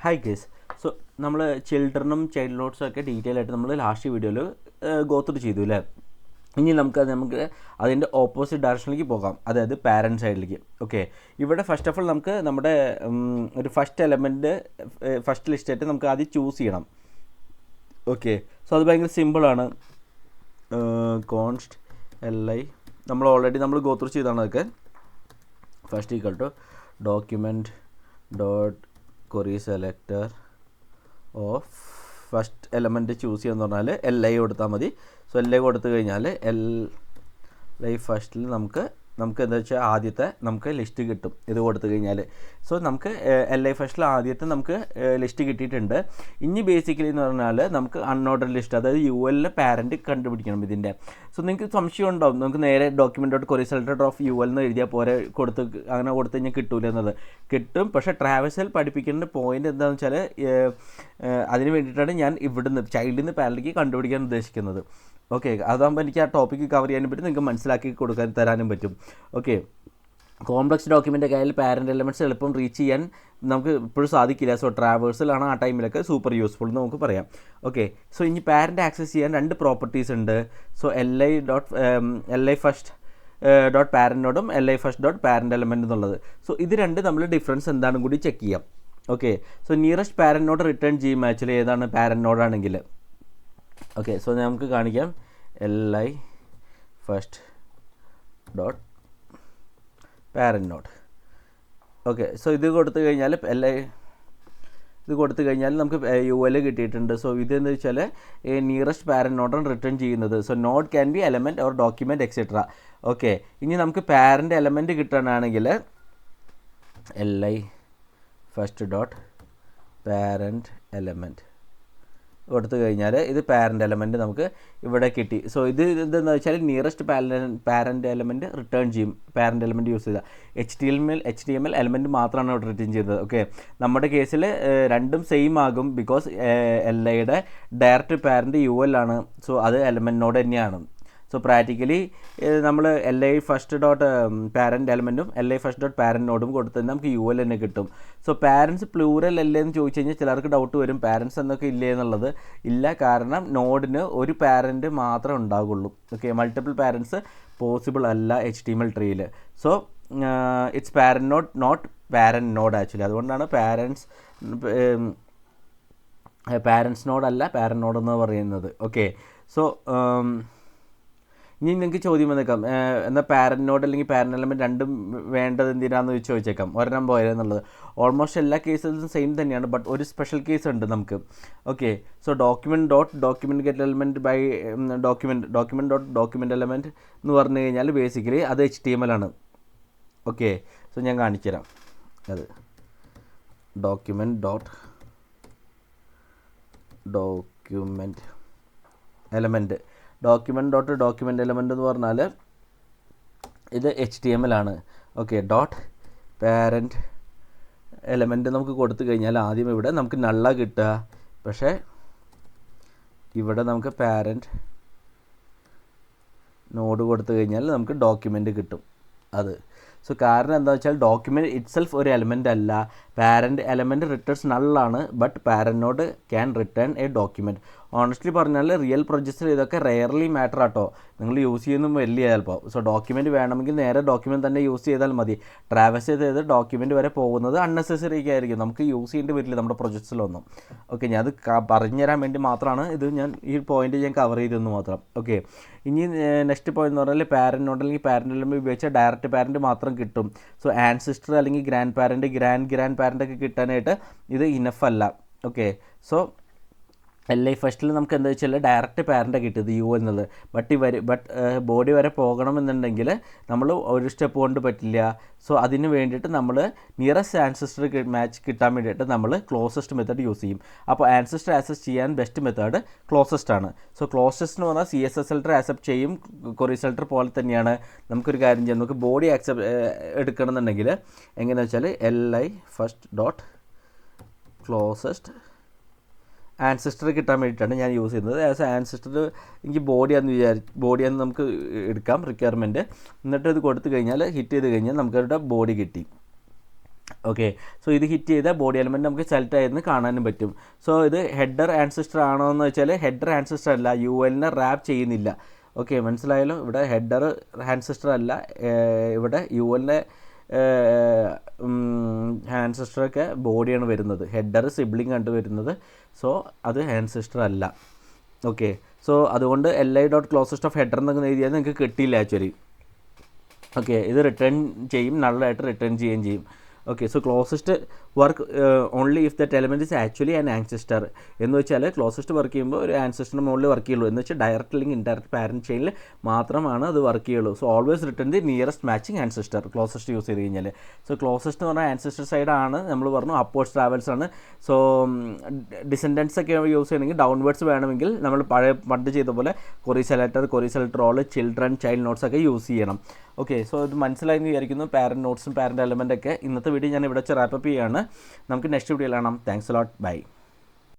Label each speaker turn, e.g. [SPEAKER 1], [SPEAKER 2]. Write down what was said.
[SPEAKER 1] Hi guys. So നമ്മൾ ചിൽഡ്രനും child നോട്ട്സും ഒക്കെ detail ആയിട്ട് നമ്മൾ ലാസ്റ്റ് വീഡിയോയിൽ ഗോത്രൂ ചെയ്തു അല്ലേ. ഇനി നമുക്ക് അതിൻ്റെ ഓപ്പോസിറ്റ് ഡയറക്ഷനിലേക്ക് പോകാം, അതായത് പാരൻറ്റ് സൈഡിലേക്ക്. ഓക്കെ, ഇവിടെ ഫസ്റ്റ് ഓഫ് ഓൾ നമുക്ക് നമ്മുടെ ഒരു ഫസ്റ്റ് എലമെൻറ്റ് ഫസ്റ്റ് ലിസ്റ്റായിട്ട് നമുക്ക് ആദ്യം ചൂസ് ചെയ്യണം. ഓക്കെ, സോ അത് ഭയങ്കര സിമ്പിളാണ്. കോൺസ്റ്റ് LI നമ്മൾ ഓൾറെഡി ഗോത്രൂ ചെയ്താണ്. അതൊക്കെ first equal to document dot query selector of first element choose ചെയ്യാന്ന് പറഞ്ഞാൽ LI കൊടുത്താൽ മതി. സോ LI കൊടുത്തു കഴിഞ്ഞാൽ LI ഫസ്റ്റിൽ നമുക്ക് എന്താ വെച്ചാൽ ആദ്യത്തെ നമുക്ക് ലിസ്റ്റ് കിട്ടും ഇത് കൊടുത്തു കഴിഞ്ഞാൽ. സോ നമുക്ക് LI ഫസ്റ്റിൽ ആദ്യത്തെ നമുക്ക് ലിസ്റ്റ് കിട്ടിയിട്ടുണ്ട്. ഇനി ബേസിക്കലി എന്ന് പറഞ്ഞാൽ നമുക്ക് അൺഓർഡർ ലിസ്റ്റ്, അതായത് UL പാരൻറ്റ് കണ്ടുപിടിക്കണം ഇതിൻ്റെ. സോ നിങ്ങൾക്ക് സംശയം ഉണ്ടാവും, നമുക്ക് നേരെ document dot query selector of UL എന്ന് എഴുതിയാൽ പോരെ, അങ്ങനെ കൊടുത്തു കഴിഞ്ഞാൽ കിട്ടൂല എന്നത്. കിട്ടും, പക്ഷേ ട്രാവേഴ്സൽ പഠിപ്പിക്കേണ്ട പോയിൻ്റ് എന്താണെന്ന് വെച്ചാൽ അതിന് വേണ്ടിയിട്ടാണ് ഞാൻ ഇവിടുന്ന് ചൈൽഡിൽ നിന്ന് പാരൻറ്റിലേക്ക് കണ്ടുപിടിക്കാൻ ഉദ്ദേശിക്കുന്നത്. ഓക്കെ, അതാകുമ്പോൾ എനിക്ക് ആ ടോപ്പിക്ക് കവർ ചെയ്യാനും പറ്റും, നിങ്ങൾക്ക് മനസ്സിലാക്കി തരാനും പറ്റും. ഓക്കെ, കോംപ്ലക്സ് ഡോക്യുമെൻ്റ് കയ്യിൽ പാരൻ്റ് എലമെൻറ്റ്സ് എളുപ്പം റീച്ച് ചെയ്യാൻ നമുക്ക് ഇപ്പോഴും സാധിക്കില്ല. സോ ട്രാവേഴ്സലാണ് ആ ടൈമിലൊക്കെ സൂപ്പർ യൂസ്ഫുൾ എന്ന് നമുക്ക് പറയാം. ഓക്കെ, സോ ഇനി പാരൻ്റ് ആക്സസ് ചെയ്യാൻ രണ്ട് പ്രോപ്പർട്ടീസ് ഉണ്ട്. സോ LI ഫസ്റ്റ് ഡോട്ട് പാരൻറ്റോടും LI first dot parent element എന്നുള്ളത്. സോ ഇത് രണ്ട് നമ്മൾ ഡിഫറൻസ് എന്താണെന്നും കൂടി ചെക്ക് ചെയ്യാം. ഓക്കെ, സോ നിയറസ്റ്റ് പാരൻറ്റോട് റിട്ടേൺ ചെയ്യും ആക്ച്വലി ഏതാണ് പാരൻറ്റോടാണെങ്കിൽ. ഓക്കെ, സോ നമുക്ക് കാണിക്കാം LI first dot parent node. Okay, so ഇത് കൊടുത്തു കഴിഞ്ഞാൽ നമുക്ക് UL കിട്ടിയിട്ടുണ്ട്. സോ ഇതെന്ന് വെച്ചാൽ നിയറസ്റ്റ് പാരൻറ്റ് നോട്ടാണ് റിട്ടേൺ ചെയ്യുന്നത്. So node can be element or document etcetera. Okay, ഇനി നമുക്ക് പാരൻറ്റ് എലമെൻറ്റ് കിട്ടാനാണെങ്കിൽ LI first dot parent element കൊടുത്തു കഴിഞ്ഞാൽ ഇത് പാരൻ്റ് എലമെൻറ്റ് നമുക്ക് ഇവിടെ കിട്ടി. സോ ഇത് എന്താണെന്ന് വെച്ചാൽ നിയറസ്റ്റ് പാരൻ്റ് എലമെൻറ്റ് റിട്ടേൺ ചെയ്യും. പാരൻ്റ് എലമെൻറ്റ് യൂസ് ചെയ്താൽ HTML എലമെൻറ്റ് മാത്രമാണ് ഇവിടെ റിട്ടേൺ ചെയ്തത്. ഓക്കെ, നമ്മുടെ കേസിൽ രണ്ടും സെയിം ആകും, ബിക്കോസ് LIയുടെ ഡയറക്റ്റ് പാരൻ്റ് UL ആണ്. സോ അത് എലമെൻറ്റിനോട് തന്നെയാണ്. സോ പ്രാക്ടിക്കലി നമ്മൾ LI ഫസ്റ്റ് ഡോട്ട് പാരൻ്റ് എലമെൻറ്റും LI ഫസ്റ്റ് ഡോട്ട് പാരൻ്റ് നോഡും കൊടുത്താൽ നമുക്ക് UL തന്നെ കിട്ടും. സോ പാരൻസ് പ്ലൂറൽ അല്ലേ എന്ന് ചോദിച്ചു കഴിഞ്ഞാൽ ചിലർക്ക് ഡൗട്ട് വരും, പാരൻസ് എന്നൊക്കെ ഇല്ലേ എന്നുള്ളത്. ഇല്ല, കാരണം നോഡിന് ഒരു പാരൻറ്റ് മാത്രമേ ഉണ്ടാകുള്ളൂ. ഓക്കെ, മൾട്ടിപ്പിൾ പാരൻസ് പോസിബിൾ അല്ല HTML ട്രീയിൽ. So it's parent node not parent node actually. അതുകൊണ്ടാണ് പാരൻസ് നോഡല്ല പാരൻ്റ് നോഡ് എന്ന് പറയുന്നത്. ഓക്കെ, സോ ഇനി നിങ്ങൾക്ക് ചോദ്യം വന്നേക്കാം, എന്നാൽ പാരൻ്റ് നോഡ് അല്ലെങ്കിൽ പാരൻ്റ് എലമെൻറ്റ് രണ്ടും വേണ്ടത് എന്തിനാണെന്ന് ചോദിച്ചേക്കാം, ഒരെണ്ണം പോയെന്നുള്ളത്. ഓൾമോസ്റ്റ് എല്ലാ കേസിലും സെയിം തന്നെയാണ്, ബട്ട് ഒരു സ്പെഷ്യൽ കേസ് ഉണ്ട് നമുക്ക്. Okay, so document get element by document dot document element എന്ന് പറഞ്ഞു കഴിഞ്ഞാൽ ബേസിക്കലി അത് HTML ആണ്. ഓക്കെ, സോ ഞാൻ കാണിച്ചു തരാം. അത് ഡോക്യുമെൻറ്റ് ഡോട്ട് ഡോക്യുമെൻറ്റ് എലമെൻറ്റ് എന്ന് പറഞ്ഞാൽ ഇത് HTML ആണ്. ഓക്കെ, ഡോട്ട് പാരൻറ്റ് എലമെൻറ്റ് നമുക്ക് കൊടുത്തു കഴിഞ്ഞാൽ ആദ്യം ഇവിടെ നമുക്ക് നള്ള കിട്ടുക, പക്ഷേ ഇവിടെ നമുക്ക് പാരൻറ്റ് നോഡ് കൊടുത്തു കഴിഞ്ഞാൽ നമുക്ക് ഡോക്യുമെൻറ്റ് കിട്ടും. അത് സോ കാരണം എന്താ വെച്ചാൽ ഡോക്യുമെൻറ്റ് ഇറ്റ്സെൽഫ് ഒരു എലമെൻ്റ് അല്ല, പാരൻറ്റ് എലമെൻറ്റ് റിട്ടേൺസ് നള്ളാണ്, but parent node can return a document. Honestly പറഞ്ഞാൽ റിയൽ പ്രൊജക്ട്സിൽ ഇതൊക്കെ റെയർലി മാറ്റർ ആട്ടോ, നിങ്ങൾ യൂസ് ചെയ്യുന്നതും വലിയ ചിലപ്പോൾ. സോ ഡോക്യുമെൻറ്റ് വേണമെങ്കിൽ നേരെ ഡോക്യുമെൻറ്റ് തന്നെ യൂസ് ചെയ്താൽ മതി. ട്രാവൽസ് ചെയ്ത് ഡോക്യുമെൻറ്റ് വരെ പോകുന്നത് അൺനെസസറി ആയിരിക്കും, നമുക്ക് യൂസ് ചെയ്യേണ്ടി വരില്ല നമ്മുടെ പ്രൊജക്ട്സിലൊന്നും. ഓക്കെ, ഞാൻ അത് പറഞ്ഞുതരാൻ വേണ്ടി മാത്രമാണ് ഇത്, ഞാൻ ഈ പോയിൻ്റ് ഞാൻ കവർ ചെയ്തെന്ന് മാത്രം. ഓക്കെ, ഇനി നെക്സ്റ്റ് പോയിന്റ് എന്ന് പറഞ്ഞാൽ പാരൻറ്റ് നോട്ട് അല്ലെങ്കിൽ പാരൻറ്റ് എലമെൻറ്റ് ഉപയോഗിച്ചാൽ ഡയറക്റ്റ് പാരൻറ്റ് മാത്രം കിട്ടും. സോ ആൻസിസ്റ്റർ അല്ലെങ്കിൽ ഗ്രാൻഡ് പാരൻറ്റ് ഗ്രാൻഡ് പാരൻ്റ് ഒക്കെ കിട്ടാനായിട്ട് ഇത് ഇനഫ് അല്ല. ഓക്കെ, സോ LI ഫസ്റ്റിൽ നമുക്ക് എന്താ വെച്ചാൽ ഡയറക്റ്റ് പാരൻ്റ് കിട്ടിയത് U എന്നുള്ളത്. ബട്ട് ബോഡി വരെ പോകണമെന്നുണ്ടെങ്കിൽ നമ്മൾ ഒരു സ്റ്റെപ്പ് കൊണ്ട് പറ്റില്ല. സോ അതിന് വേണ്ടിയിട്ട് നമ്മൾ നിയറസ്റ്റ് ആൻസിസ്റ്റർ മാച്ച് കിട്ടാൻ വേണ്ടിയിട്ട് നമ്മൾ ക്ലോസസ്റ്റ് മെത്തേഡ് യൂസ് ചെയ്യും. അപ്പോൾ ആൻസിസ്റ്റർ ആക്സസ് ചെയ്യാൻ ബെസ്റ്റ് മെത്തേഡ് ക്ലോസസ്റ്റ് ആണ്. സോ ക്ലോസസ്റ്റ് എന്ന് പറഞ്ഞാൽ CSS സെലക്ടർ ആക്സെപ്റ്റ് ചെയ്യും, query സെലക്ടർ പോലെ തന്നെയാണ്. നമുക്കൊരു കാര്യം ചെയ്യാം, നമുക്ക് ബോഡി എടുക്കണമെന്നുണ്ടെങ്കിൽ എങ്ങനെയാണെന്ന് വെച്ചാൽ LI first dot closest ancestor കിട്ടാൻ വേണ്ടിയിട്ടാണ് ഞാൻ യൂസ് ചെയ്യുന്നത്. ആൻസിസ്റ്റർ എനിക്ക് ബോഡിയാന്ന് നമുക്ക് എടുക്കാം റിക്വയർമെൻറ്റ്. എന്നിട്ട് ഇത് കൊടുത്തു കഴിഞ്ഞാൽ ഹിറ്റ് ചെയ്ത് കഴിഞ്ഞാൽ നമുക്കവരുടെ ബോഡി കിട്ടി. ഓക്കെ, സോ ഇത് ഹിറ്റ് ചെയ്ത ബോഡി എലമെൻറ്റ് നമുക്ക് സെലക്ട് ആയിരുന്നു കാണാനും പറ്റും. സോ ഇത് ഹെഡർ ആൻസിസ്റ്റർ ആണോ എന്ന് വെച്ചാൽ ഹെഡർ ആൻസിസ്റ്റർ അല്ല, ULനെ റാപ്പ് ചെയ്യുന്നില്ല. ഓക്കെ, മനസ്സിലായല്ലോ. ഇവിടെ ഹെഡർ ആൻസിസ്റ്റർ അല്ല, ഇവിടെ ULനെ ആൻസിസ്റ്ററൊക്കെ ബോഡിയാണ് വരുന്നത്, ഹെഡർ സിബ്ലിംഗ് കണ്ടു വരുന്നത്. സോ അത് ആൻസിസ്റ്റർ അല്ല. ഓക്കെ, സോ അതുകൊണ്ട് li.closest of header എന്നൊക്കെ എഴുതിയാൽ നിങ്ങൾക്ക് കിട്ടിയില്ല ആക്ച്വലി. ഓക്കെ, ഇത് റിട്ടേൺ ചെയ്യും, നള്ളായിട്ട് റിട്ടേൺ ചെയ്യുകയും ചെയ്യും. Okay, so closest work only if that element is actually an ancestor എന്ന് വെച്ചാൽ ക്ലോസസ്റ്റ് വർക്ക് ചെയ്യുമ്പോൾ ഒരു ആൻസിസ്റ്ററിന് മുകളിൽ വർക്ക് ചെയ്യുള്ളൂ, എന്ന് വെച്ചാൽ ഡയറക്റ്റ് അല്ലെങ്കിൽ ഇൻഡയറക്റ്റ് പാരൻറ്റ് ചെയിനിൽ മാത്രമാണ് അത് വർക്ക് ചെയ്യുള്ളൂ. So always return the nearest matching ancestor closest use ചെയ്ത് കഴിഞ്ഞാൽ. സോ ക്ലോസസ്റ്റ് എന്ന് പറഞ്ഞാൽ ആൻസിസ്റ്റർ സൈഡാണ്, നമ്മൾ പറഞ്ഞു അപ്വേർഡ്സ് ട്രാവൽസ് ആണ്. സോ ഡിസെൻഡൻസ് ഒക്കെ യൂസ് ചെയ്യണമെങ്കിൽ ഡൗൺവേർഡ്സ് വേണമെങ്കിൽ നമ്മൾ പണ്ട് ചെയ്ത പോലെ query selector all, children, child nodes ഒക്കെ യൂസ് ചെയ്യണം. ഓക്കെ, സോ ഇത് മനസ്സിലായി എന്ന് വിചാരിക്കുന്നു. പാരൻറ്റ് നോട്ട്സും പാരൻറ്റ് എലമെൻ്റ് ഒക്കെ ഇന്നത്തെ വീഡിയോ ഞാൻ ഇവിടെ വെച്ച് റാപ്പപ്പ് ചെയ്യുകയാണ്. നമുക്ക് നെക്സ്റ്റ് വീഡിയോയിൽ കാണാം. Thanks a lot, by.